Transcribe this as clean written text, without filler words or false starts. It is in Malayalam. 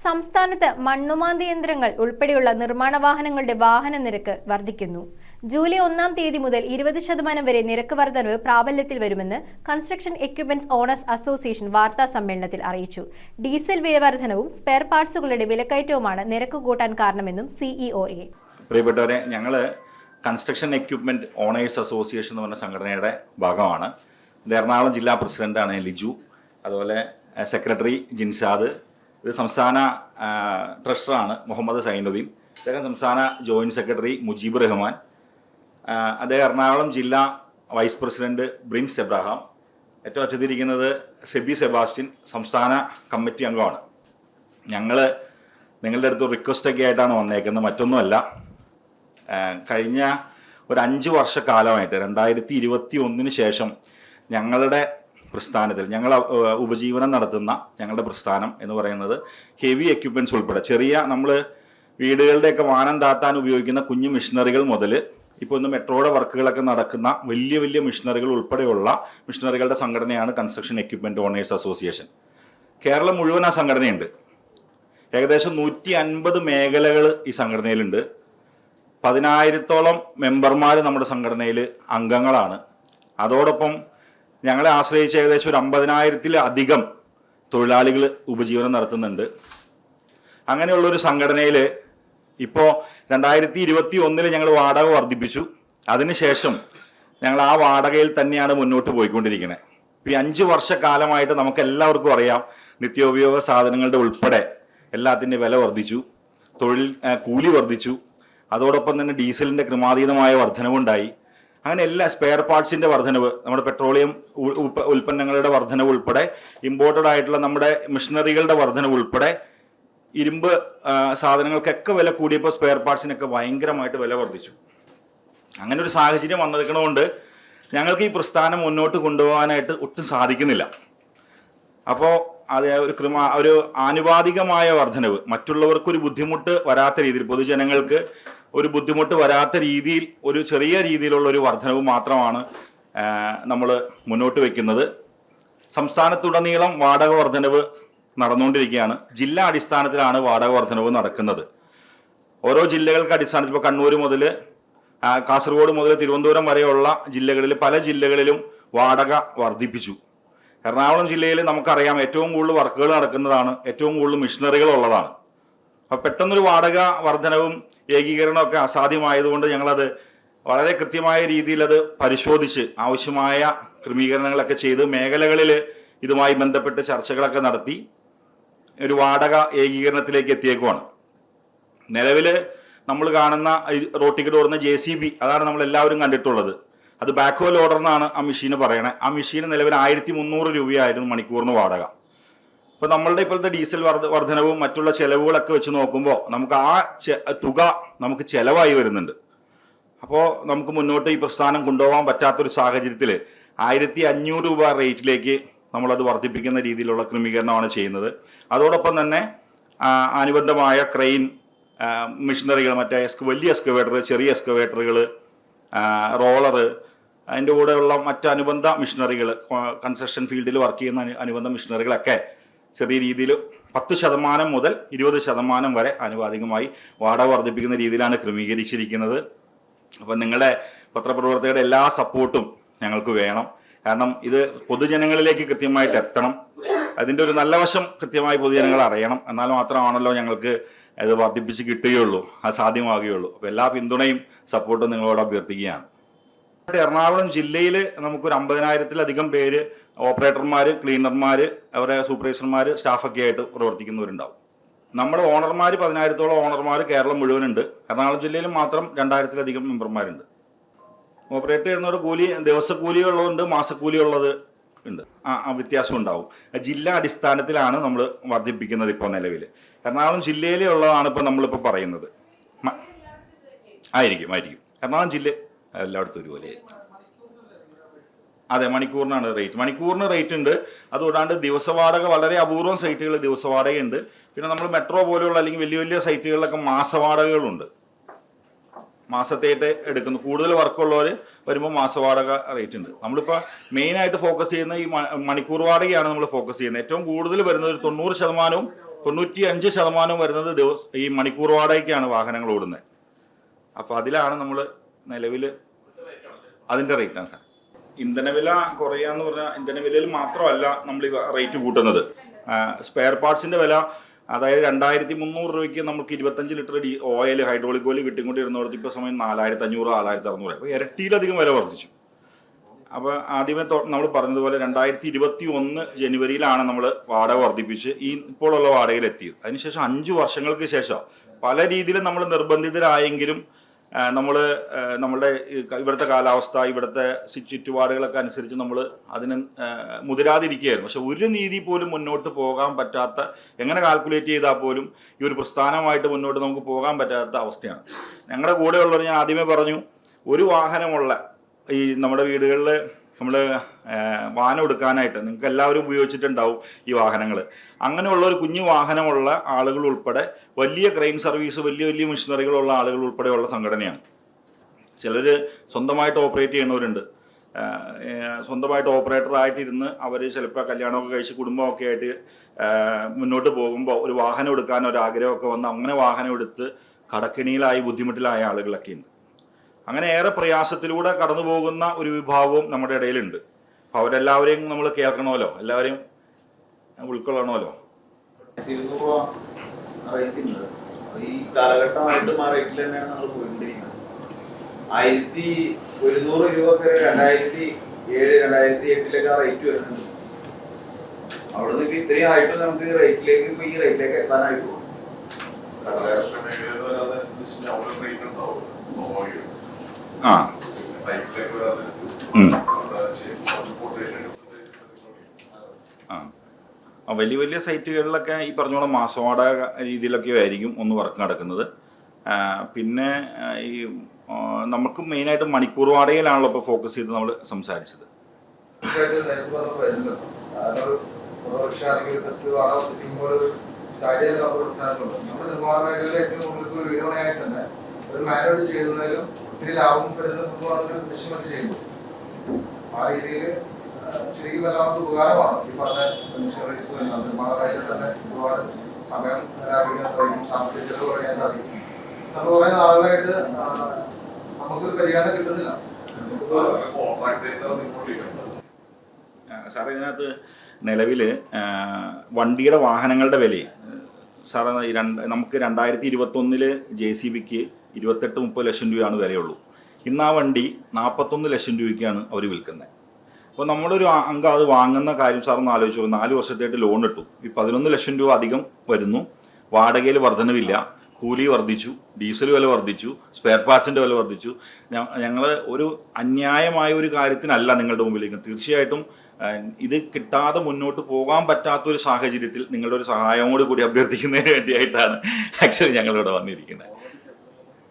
സംസ്ഥാനത്ത് മണ്ണുമാന്തി യന്ത്രങ്ങൾ ഉൾപ്പെടെയുള്ള നിർമ്മാണ വാഹനങ്ങളുടെ വാഹന നിരക്ക് വർദ്ധിക്കുന്നു. ജൂലൈ 1-ാം തീയതി മുതൽ 20% വരെ നിരക്ക് വർധനവ് പ്രാബല്യത്തിൽ വരുമെന്ന് കൺസ്ട്രക്ഷൻ എക്യുപ്മെന്റ്സ് ഓണേഴ്സ് അസോസിയേഷൻ വാർത്താ സമ്മേളനത്തിൽ അറിയിച്ചു. ഡീസൽ വില വർധനവും സ്പെയർ പാർട്സുകളുടെ വിലക്കയറ്റവുമാണ് നിരക്ക് കൂട്ടാൻ കാരണമെന്നും സിഇഒ പ്രിയപ്പെട്ടവരെ, ഞങ്ങൾ കൺസ്ട്രക്ഷൻ എക്യുപ്മെന്റ് ഓണേഴ്സ് അസോസിയേഷൻ എന്ന് പറഞ്ഞ സംഘടനയുടെ ഭാഗമാണ്. എറണാകുളം ജില്ലാ പ്രസിഡന്റാണ് ലിജു. അതുപോലെ സെക്രട്ടറി ജിൻഷാദ്. ഇത് സംസ്ഥാന ട്രഷററാണ് മുഹമ്മദ് സൈനുദ്ദീൻ. അദ്ദേഹം സംസ്ഥാന ജോയിന്റ് സെക്രട്ടറി മുജീബ് റഹ്മാൻ. അദ്ദേഹം എറണാകുളം ജില്ലാ വൈസ് പ്രസിഡന്റ് ബ്രിൻസ് എബ്രഹാം. ഏറ്റവും അറ്റത്തിരിക്കുന്നത് സെബി സെബാസ്റ്റ്യൻ, സംസ്ഥാന കമ്മിറ്റി അംഗമാണ്. ഞങ്ങൾ നിങ്ങളുടെ അടുത്ത് റിക്വസ്റ്റൊക്കെ ആയിട്ടാണ് വന്നേക്കുന്നത്, മറ്റൊന്നുമല്ല. കഴിഞ്ഞ ഒരു 5 വർഷക്കാലമായിട്ട് 2021 ശേഷം ഞങ്ങളുടെ പ്രസ്ഥാനത്തിൽ ഞങ്ങൾ ഉപജീവനം നടത്തുന്ന ഞങ്ങളുടെ പ്രസ്ഥാനം എന്ന് പറയുന്നത് ഹെവി എക്യുപ്മെൻറ്റ്സ് ഉൾപ്പെടെ ചെറിയ നമ്മൾ വീടുകളുടെയൊക്കെ വാനം താത്താൻ ഉപയോഗിക്കുന്ന കുഞ്ഞു മിഷനറികൾ മുതൽ ഇപ്പോൾ ഇന്ന് മെട്രോയുടെ വർക്കുകളൊക്കെ നടക്കുന്ന വലിയ വലിയ മിഷനറികൾ ഉൾപ്പെടെയുള്ള മിഷനറികളുടെ സംഘടനയാണ് construction equipment owners association. Kerala മുഴുവൻ ആ സംഘടനയുണ്ട്. ഏകദേശം 150 മേഖലകൾ ഈ സംഘടനയിലുണ്ട്. 10,000-ഓളം മെമ്പർമാർ നമ്മുടെ സംഘടനയിൽ അംഗങ്ങളാണ്. അതോടൊപ്പം ഞങ്ങളെ ആശ്രയിച്ച് ഏകദേശം ഒരു 50,000-ത്തിലധികം തൊഴിലാളികൾ ഉപജീവനം നടത്തുന്നുണ്ട്. അങ്ങനെയുള്ളൊരു സംഘടനയിൽ ഇപ്പോൾ 2021 ഞങ്ങൾ വാടക വർദ്ധിപ്പിച്ചു. അതിനുശേഷം ഞങ്ങൾ ആ വാടകയിൽ തന്നെയാണ് മുന്നോട്ട് പോയിക്കൊണ്ടിരിക്കുന്നത്. ഈ 5 വർഷക്കാലമായിട്ട് നമുക്ക് എല്ലാവർക്കും അറിയാം, നിത്യോപയോഗ സാധനങ്ങളുടെ ഉൾപ്പെടെ എല്ലാത്തിൻ്റെ വില വർദ്ധിച്ചു, കൂലി വർദ്ധിച്ചു. അതോടൊപ്പം തന്നെ ഡീസലിൻ്റെ ക്രമാതീതമായ വർധനവുണ്ടായി. അങ്ങനെ എല്ലാ സ്പെയർ പാർട്സിൻ്റെ വർധനവ്, നമ്മുടെ പെട്രോളിയം ഉൽപ്പന്നങ്ങളുടെ വർധനവ് ഉൾപ്പെടെ ഇമ്പോർട്ടഡ് ആയിട്ടുള്ള നമ്മുടെ മിഷനറികളുടെ വർധനവ് ഉൾപ്പെടെ ഇരുമ്പ് സാധനങ്ങൾക്കൊക്കെ വില കൂടിയപ്പോൾ സ്പെയർ പാർട്സിനൊക്കെ ഭയങ്കരമായിട്ട് വില വർദ്ധിച്ചു. അങ്ങനെ ഒരു സാഹചര്യം വന്നിരിക്കണതുകൊണ്ട് ഞങ്ങൾക്ക് ഈ പ്രസ്ഥാനം മുന്നോട്ട് കൊണ്ടുപോകാനായിട്ട് ഒട്ടും സാധിക്കുന്നില്ല. അപ്പോൾ അത് ഒരു ആനുപാതികമായ വർധനവ്, മറ്റുള്ളവർക്കൊരു ബുദ്ധിമുട്ട് വരാത്ത രീതിയിൽ, പൊതുജനങ്ങൾക്ക് ഒരു ബുദ്ധിമുട്ട് വരാത്ത രീതിയിൽ ഒരു ചെറിയ രീതിയിലുള്ള ഒരു വർധനവ് മാത്രമാണ് നമ്മൾ മുന്നോട്ട് വയ്ക്കുന്നത്. സംസ്ഥാനത്തുടനീളം വാടക വർധനവ് നടന്നുകൊണ്ടിരിക്കുകയാണ്. ജില്ലാ അടിസ്ഥാനത്തിലാണ് വാടക വർധനവ് നടക്കുന്നത്. ഓരോ ജില്ലകൾക്ക് അടിസ്ഥാനത്തിൽ ഇപ്പോൾ കണ്ണൂർ മുതൽ കാസർഗോഡ് മുതൽ തിരുവനന്തപുരം വരെയുള്ള ജില്ലകളിൽ പല ജില്ലകളിലും വാടക വർദ്ധിപ്പിച്ചു. എറണാകുളം ജില്ലയിൽ നമുക്കറിയാം ഏറ്റവും കൂടുതൽ വർക്കുകൾ നടക്കുന്നതാണ്, ഏറ്റവും കൂടുതൽ മിഷനറികൾ ഉള്ളതാണ്. അപ്പം പെട്ടെന്നൊരു വാടക വർധനവും ഏകീകരണമൊക്കെ അസാധ്യമായതുകൊണ്ട് ഞങ്ങളത് വളരെ കൃത്യമായ രീതിയിൽ അത് പരിശോധിച്ച് ആവശ്യമായ ക്രമീകരണങ്ങളൊക്കെ ചെയ്ത് മേഖലകളിൽ ഇതുമായി ബന്ധപ്പെട്ട് ചർച്ചകളൊക്കെ നടത്തി ഒരു വാടക ഏകീകരണത്തിലേക്ക് എത്തിയേക്കുവാണ്. നിലവിൽ നമ്മൾ കാണുന്ന റോഡ് ടിക്കറ്റ് ഓടുന്ന JCB, അതാണ് നമ്മൾ എല്ലാവരും കണ്ടിട്ടുള്ളത്. അത് ബാക്ക് ഹോൾ ഓർഡർ എന്നാണ് ആ മെഷീന് പറയണേ. ആ മെഷീന് നിലവിൽ 1,300 രൂപയായിരുന്നു മണിക്കൂറിന് വാടക. ഇപ്പോൾ നമ്മളുടെ ഇപ്പോഴത്തെ ഡീസൽ വർധനവും മറ്റുള്ള ചെലവുകളൊക്കെ വെച്ച് നോക്കുമ്പോൾ നമുക്ക് ആ തുക നമുക്ക് ചിലവായി വരുന്നുണ്ട്. അപ്പോൾ നമുക്ക് മുന്നോട്ട് ഈ പ്രസ്ഥാനം കൊണ്ടുപോകാൻ പറ്റാത്തൊരു സാഹചര്യത്തിൽ 1,500 രൂപ റേറ്റിലേക്ക് നമ്മളത് വർദ്ധിപ്പിക്കുന്ന രീതിയിലുള്ള ക്രമീകരണമാണ് ചെയ്യുന്നത്. അതോടൊപ്പം തന്നെ അനുബന്ധമായ ക്രെയിൻ മിഷനറികൾ, മറ്റേ വലിയ എക്സ്കവേറ്റർ, ചെറിയ എക്സ്കവേറ്ററുകൾ, റോളറ്, അതിൻ്റെ കൂടെയുള്ള മറ്റ് അനുബന്ധ മിഷനറികൾ, കൺസ്ട്രക്ഷൻ ഫീൽഡിൽ വർക്ക് ചെയ്യുന്ന അനുബന്ധ മിഷനറികളൊക്കെ ചെറിയ രീതിയിൽ 10% മുതൽ 20% വരെ ആനുപാതികമായി വാടക വർദ്ധിപ്പിക്കുന്ന രീതിയിലാണ് ക്രമീകരിച്ചിരിക്കുന്നത്. അപ്പം നിങ്ങളുടെ പത്രപ്രവർത്തകരുടെ എല്ലാ സപ്പോർട്ടും ഞങ്ങൾക്ക് വേണം. കാരണം ഇത് പൊതുജനങ്ങളിലേക്ക് കൃത്യമായിട്ട് എത്തണം. അതിൻ്റെ ഒരു നല്ല വശം കൃത്യമായി പൊതുജനങ്ങൾ അറിയണം. എന്നാൽ മാത്രമാണല്ലോ ഞങ്ങൾക്ക് ഇത് വർദ്ധിപ്പിച്ച് കിട്ടുകയുള്ളൂ, അത് സാധ്യമാകുകയുള്ളൂ. അപ്പോൾ എല്ലാ പിന്തുണയും സപ്പോർട്ടും നിങ്ങളോട് അഭ്യർത്ഥിക്കുകയാണ്. എറണാകുളം ജില്ലയിൽ നമുക്കൊരു 50,000-ത്തിലധികം പേര് ഓപ്പറേറ്റർമാർ, ക്ലീനർമാർ, അവരെ സൂപ്പർവൈസർമാർ, സ്റ്റാഫൊക്കെ ആയിട്ട് പ്രവർത്തിക്കുന്നവരുണ്ടാവും. നമ്മുടെ ഓണർമാർ 10,000-ത്തോളം ഓണർമാർ കേരളം മുഴുവനുണ്ട്. എറണാകുളം ജില്ലയിൽ മാത്രം 2,000-ത്തിലധികം മെമ്പർമാരുണ്ട്. ഓപ്പറേറ്റ് ചെയ്യുന്നവർ കൂലി, ദിവസക്കൂലി ഉള്ളതുണ്ട്, മാസക്കൂലി ഉള്ളത് ഉണ്ട്. വ്യത്യാസം ഉണ്ടാവും. ജില്ലാ അടിസ്ഥാനത്തിലാണ് നമ്മൾ വർദ്ധിപ്പിക്കുന്നത്. ഇപ്പോൾ നിലവിൽ എറണാകുളം ജില്ലയിലുള്ളതാണ് ഇപ്പോൾ നമ്മളിപ്പോൾ പറയുന്നത്. ആയിരിക്കും. എറണാകുളം ജില്ല എല്ലായിടത്തും ഒരുപോലെയായിരിക്കും. അതെ, മണിക്കൂറിനാണ് റേറ്റ്. മണിക്കൂറിന് റേറ്റ് ഉണ്ട്. അതുകൂടാണ്ട് ദിവസവാടക, വളരെ അപൂർവം സൈറ്റുകളിൽ ദിവസവാടകയുണ്ട്. പിന്നെ നമ്മൾ മെട്രോ പോലെയുള്ള അല്ലെങ്കിൽ വലിയ വലിയ സൈറ്റുകളിലൊക്കെ മാസവാടകകളുണ്ട്. മാസത്തേട്ട് എടുക്കുന്നു. കൂടുതൽ വർക്കുള്ളവർ വരുമ്പോൾ മാസവാടക റേറ്റ് ഉണ്ട്. നമ്മളിപ്പോൾ മെയിനായിട്ട് ഫോക്കസ് ചെയ്യുന്ന ഈ മണിക്കൂർ വാടകയാണ് നമ്മൾ ഫോക്കസ് ചെയ്യുന്നത്. ഏറ്റവും കൂടുതൽ വരുന്നത് 90% 95% വരുന്നത് ഈ മണിക്കൂർ വാടകയ്ക്കാണ് വാഹനങ്ങൾ ഓടുന്നത്. അപ്പോൾ അതിലാണ് നമ്മൾ നിലവിൽ അതിൻ്റെ റേറ്റാണ് സാർ. ഇന്ധനവില കുറയാന്ന് പറഞ്ഞാൽ ഇന്ധനവിലയിൽ മാത്രമല്ല നമ്മൾ ഈ റേറ്റ് കൂട്ടുന്നത്. സ്പെയർ പാർട്സിൻ്റെ വില, അതായത് 2300 രൂപയ്ക്ക് നമുക്ക് 25 ലിറ്റർ ഓയിൽ, ഹൈഡ്രോളിക് ഓയിൽ കിട്ടിക്കൊണ്ടിരുന്നിടത്ത് ഇപ്പോൾ സമയം 4500, 4600. അപ്പോൾ ഇരട്ടിയിലധികം വില വർദ്ധിച്ചു. അപ്പോൾ ആദ്യമേ നമ്മൾ പറഞ്ഞതുപോലെ 2021 ജനുവരിയിലാണ് നമ്മൾ വാടക വർദ്ധിപ്പിച്ച് ഇപ്പോഴുള്ള വാടകയിലെത്തിയത്. അതിനുശേഷം 5 വർഷങ്ങൾക്ക് ശേഷം പല രീതിയിലും നമ്മൾ നിർബന്ധിതരായെങ്കിലും നമ്മളുടെ ഇവിടുത്തെ കാലാവസ്ഥ, ഇവിടുത്തെ ചുറ്റുപാടുകളൊക്കെ അനുസരിച്ച് നമ്മൾ അതിന് മുതിരാതിരിക്കുകയായിരുന്നു. പക്ഷെ ഒരു നീതി പോലും മുന്നോട്ട് പോകാൻ പറ്റാത്ത, എങ്ങനെ കാൽക്കുലേറ്റ് ചെയ്താൽ പോലും ഈ ഒരു പ്രസ്ഥാനമായിട്ട് മുന്നോട്ട് നമുക്ക് പോകാൻ പറ്റാത്ത അവസ്ഥയാണ്. ഞങ്ങളുടെ കൂടെയുള്ളവർ, ഞാൻ ആദ്യമേ പറഞ്ഞു, ഒരു വാഹനമുള്ള ഈ നമ്മുടെ വീടുകളിൽ നമ്മൾ വാഹനം എടുക്കാനായിട്ട് നിങ്ങൾക്ക് എല്ലാവരും ഉപയോഗിച്ചിട്ടുണ്ടാവും ഈ വാഹനങ്ങൾ. അങ്ങനെയുള്ള ഒരു കുഞ്ഞു വാഹനമുള്ള ആളുകൾ ഉൾപ്പെടെ വലിയ ക്രെയിൻ സർവീസ്, വലിയ വലിയ മെഷീനറികളുള്ള ആളുകൾ ഉൾപ്പെടെയുള്ള സംഘടനയാണ്. ചിലർ സ്വന്തമായിട്ട് ഓപ്പറേറ്റ് ചെയ്യുന്നവരുണ്ട്. സ്വന്തമായിട്ട് ഓപ്പറേറ്ററായിട്ടിരുന്ന് അവർ ചിലപ്പോൾ കല്യാണമൊക്കെ കഴിച്ച് കുടുംബമൊക്കെ ആയിട്ട് മുന്നോട്ട് പോകുമ്പോൾ ഒരു വാഹനം എടുക്കാൻ ഒരാഗ്രഹമൊക്കെ വന്ന് അങ്ങനെ വാഹനം എടുത്ത് കടക്കിണിയിലായി ബുദ്ധിമുട്ടിലായ ആളുകളൊക്കെ ഉണ്ട്. അങ്ങനെ ഏറെ പ്രയാസത്തിലൂടെ കടന്നു പോകുന്ന ഒരു വിഭാഗവും നമ്മുടെ ഇടയിലുണ്ട്. അപ്പോൾ അവരെല്ലാവരെയും നമ്മൾ കേൾക്കണമല്ലോ, എല്ലാവരെയും ഉൾക്കൊള്ളണമല്ലോ. ഈ കാലഘട്ടമായിട്ടും ആ റേറ്റിൽ തന്നെയാണ് നമ്മൾ പോയിക്കൊണ്ടിരിക്കുന്നത്. 1100 രൂപ വരെ 2007, 2008 ആ റേറ്റ് വരുന്നുണ്ട്. അവിടെ നിന്ന് ഇത്രയും ആയിട്ടും നമുക്ക് ഈ റേറ്റിലേക്ക് എത്താനായിട്ട് പോകും. വലിയ വലിയ സൈറ്റുകളിലൊക്കെ ഈ പറഞ്ഞോളം മാസവാടക രീതിയിലൊക്കെ ആയിരിക്കും ഒന്ന് വർക്ക് നടക്കുന്നത്. പിന്നെ ഈ നമുക്ക് മെയിനായിട്ട് മണിക്കൂർ വാടകയിലാണല്ലോ ഇപ്പോൾ ഫോക്കസ് ചെയ്ത് നമ്മൾ സംസാരിച്ചത്. ഒരു മാനുവൽ ചെയ്യുന്നതിലും ഒത്തിരി ലാഭം വരുന്ന സംഭവം ദൃശ്യമൊക്കെ ചെയ്യുന്നു. ആ രീതിയിൽ ശരിക്കും എല്ലാവർക്കും ഉപകാരമാണ് ഈ പറഞ്ഞ സർവീസ്. നിർമ്മാണ മേഖലയിൽ തന്നെ ഒരുപാട് സമയം ലാഭിക്കാൻ സാധിക്കും, സാമ്പത്തിക ചെലവ് കുറയാൻ സാധിക്കും. നമ്മൾ കുറേ നാളുകളായിട്ട് നമുക്കൊരു പരിഹാരം കിട്ടുന്നില്ല. സാറേ, ഇതിനകത്ത് നിലവിൽ വണ്ടിയുടെ വാഹനങ്ങളുടെ വിലയും സാറേ നമുക്ക് 2021 JCBക്ക് 28-30 ലക്ഷം രൂപയാണ് വിലയുള്ളൂ. ഇന്ന് ആ വണ്ടി 41 ലക്ഷം രൂപയ്ക്കാണ് അവർ വിൽക്കുന്നത്. അപ്പോൾ നമ്മളൊരു അംഗം അത് വാങ്ങുന്ന കാര്യം സാറൊന്ന് ആലോചിച്ചു. 4 വർഷത്തായിട്ട് ലോൺ ഇട്ടു, ഈ 11 ലക്ഷം രൂപ അധികം വരുന്നു. വാടകയിൽ വർധനവില്ല, കൂലി വർദ്ധിച്ചു, ഡീസൽ വില വർദ്ധിച്ചു, സ്പെയർ പാർട്സിൻ്റെ വില വർദ്ധിച്ചു. ഞങ്ങൾ ഒരു അന്യായമായ ഒരു കാര്യത്തിനല്ല നിങ്ങളുടെ മുമ്പിലേക്ക്. തീർച്ചയായിട്ടും ഇത് കിട്ടാതെ മുന്നോട്ട് പോകാൻ പറ്റാത്തൊരു സാഹചര്യത്തിൽ നിങ്ങളുടെ ഒരു സഹായത്തോടു കൂടി അഭ്യർത്ഥിക്കുന്നതിന് വേണ്ടിയിട്ടാണ് ആക്ച്വലി ഞങ്ങളിവിടെ വന്നിരിക്കുന്നത്.